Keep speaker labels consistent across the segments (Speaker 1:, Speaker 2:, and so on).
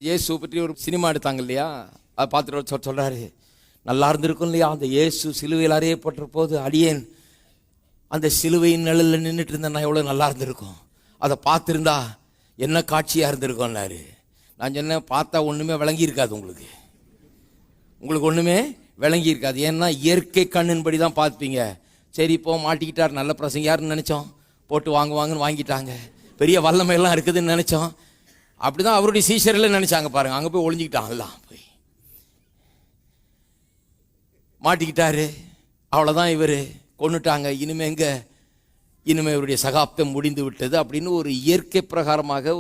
Speaker 1: இயேசு பற்றி ஒரு சினிமா எடுத்தாங்க இல்லையா, அதை பார்த்துட்டு சொல்றாரு, நல்லா இருந்திருக்கும் இல்லையா அந்த இயேசு சிலுவையில் அறையப்பட்ட போது அடியேன் அந்த சிலுவையின் நிழலில் நின்றுட்டு இருந்தேன்னா எவ்வளோ நல்லா இருந்திருக்கும், அதை பார்த்துருந்தா என்ன காட்சியாக இருந்திருக்கும்னாரு. நான் சொன்னேன், பார்த்தா ஒன்றுமே விளங்கி இருக்காது, உங்களுக்கு ஒன்றுமே விளங்கி இருக்காது. ஏன்னா இயற்கை கண்ணின்படி தான் பார்ப்பீங்க. சரி இப்போ மாட்டிக்கிட்டார், நல்ல பிரசங்க யாருன்னு நினச்சோம், போட்டு வாங்குன்னு வாங்கிட்டாங்க, பெரிய வல்லமையெல்லாம் இருக்குதுன்னு நினச்சோம். அப்படிதான் அவருடைய சீஷரில் நினச்சாங்க பாருங்க. அங்கே போய் ஒளிஞ்சிக்கிட்டாங்கலாம், போய் மாட்டிக்கிட்டாரு. அவ்வளோதான், இவர் கொண்டுட்டாங்க. இனிமே இவருடைய சகாப்தம் முடிந்து விட்டது அப்படின்னு ஒரு இயற்கை பிரகாரமாக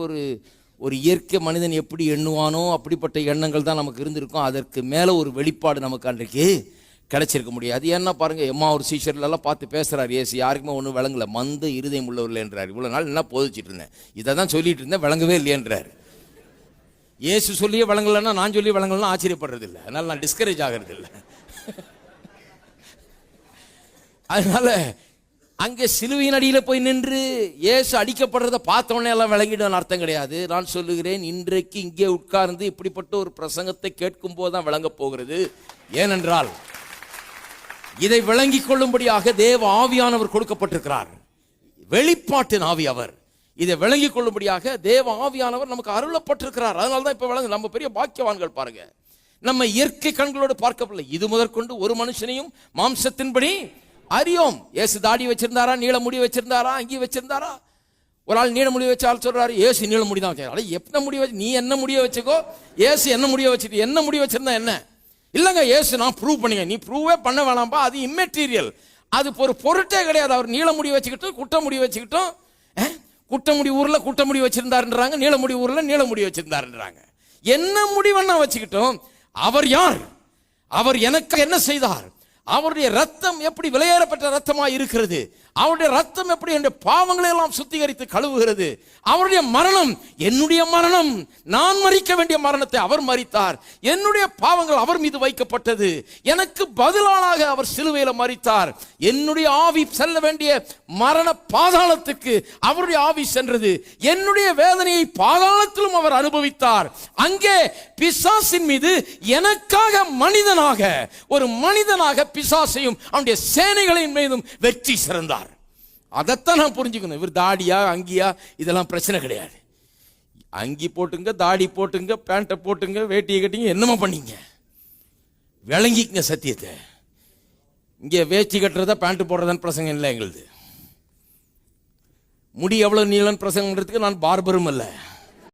Speaker 1: ஒரு இயற்கை மனிதன் எப்படி எண்ணுவானோ அப்படிப்பட்ட எண்ணங்கள் தான் நமக்கு இருந்திருக்கும். அதற்கு மேலே ஒரு வெளிப்பாடு நமக்கு அன்றைக்கு கிடைச்சிருக்க முடியாது. ஏன்னா பாருங்க, எம்மா ஒரு சீஷர்லாம் பார்த்து பேசுறாரு ஏசு, யாருக்குமே ஒன்றும் விளங்கல. மந்த இருதயம் உள்ளவர்கள் என்றார். இவ்வளோ நாள் என்ன போதிச்சிட்டு இருந்தேன், இதை தான் சொல்லிட்டு இருந்தேன், விளங்கவே இல்லையன்றார். ஏசு சொல்லியே விளங்கலைன்னா நான் சொல்லி விளங்கலாம் ஆச்சரியப்படுறது இல்லை. அதனால நான் டிஸ்கரேஜ் ஆகிறது இல்லை. அதனால அங்கே சிலுவையின் அடியில் போய் நின்று இயேசு அடிக்கப்படுறதை பார்த்தோன்னே எல்லாம் விளங்கிடும் அர்த்தம் கிடையாது. நான் சொல்லுகிறேன், இன்றைக்கு இங்கே உட்கார்ந்து இப்படிப்பட்ட ஒரு பிரசங்கத்தை கேட்கும் போதுதான் விளங்க போகிறது. ஏனென்றால் இதை விளங்கிக் கொள்ளும்படியாக தேவ ஆவியானவர் கொடுக்கப்பட்டிருக்கிறார், வெளிப்பாட்டின் ஆவி அவர். இதை விளங்கிக் கொள்ளும்படியாக தேவ ஆவியானவர் நமக்கு அருளப்பட்டிருக்கிறார். அதனால்தான் இப்ப விளங்கு. நம்ம பெரிய பாக்கியவான்கள் பாருங்க. நம்ம இயற்கை கண்களோடு பார்க்கவில்லை. இது முதற்கொண்டு ஒரு மனுஷனையும் மாம்சத்தின்படி அறியோம். ஏசு தாடி வச்சிருந்தாரா, நீள முடி வச்சிருந்தாரா, அங்கி வச்சிருந்தாரா? ஒரு ஆள் நீள முடிய வச்சு ஆள் சொல்றாரு, ஏசு நீள முடி தான் வச்சு. என்ன முடிய வச்சு, நீ என்ன முடிய வச்சுக்கோ, ஏசு என்ன முடிய வச்சுட்டு, என்ன முடிய வச்சிருந்தா என்ன? இல்லைங்க, ஏசு நான் ப்ரூவ் பண்ணுங்க. நீ ப்ரூவே பண்ண வேணாம்பா, அது இம்மெட்டீரியல், அது ஒரு பொருட்டே கிடையாது. அவர் நீள முடி வச்சுக்கிட்டும் குட்ட முடி வச்சுக்கிட்டும், குட்ட முடி ஊர்ல குட்ட முடி வச்சிருந்தாருன்றாங்க, நீள முடி ஊர்ல நீள முடி வச்சிருந்தாருன்றாங்க. என்ன முடிவென்னா வச்சுக்கிட்டோம், அவர் யார், அவர் எனக்கு என்ன செய்தார், அவருடைய ரத்தம் எப்படி விலையேறப்பட்ட ரத்தமா இருக்கிறது, அவருடைய ரத்தம் எப்படி என்னுடைய பாவங்களை எல்லாம் சுத்திகரித்து கழுவுகிறது, அவருடைய மரணம் என்னுடைய மரணம், நான் மரிக்க வேண்டிய மரணத்தை அவர் மரித்தார், என்னுடைய பாவங்கள் அவர் மீது வைக்கப்பட்டது, எனக்கு பதிலாக அவர் சிலுவையில மரித்தார், என்னுடைய ஆவி செல்ல வேண்டிய மரண பாதாளத்துக்கு அவருடைய ஆவி சென்றது, என்னுடைய வேதனையை பாதாளத்திலும் அவர் அனுபவித்தார். அங்கே பிசாசின் மீது எனக்காக மனிதனாக, ஒரு மனிதனாக பிசாசையும் அவனுடைய சேனைகளின் மீதும் வெற்றி சிறந்தார். அதைத்தான் நான் புரிஞ்சுக்கணும். இவர் தாடியா அங்கியா இதெல்லாம் பிரச்சனை கிடையாது. அங்கி போட்டுங்க, தாடி போட்டுங்க, பேண்ட்டை போட்டுங்க, வேட்டியை கட்டிங்க, என்னமா பண்ணீங்க, விளங்கிக்குங்க சத்தியத்தை. இங்கே வேஷ்டி கட்டுறதா பேண்ட் போடுறதான்னு பிரசங்கம் இல்லை எங்களுது. முடி எவ்வளவு நீளம் பிரசங்கம் பண்றதுக்கு நான் பார்பரும் இல்லை.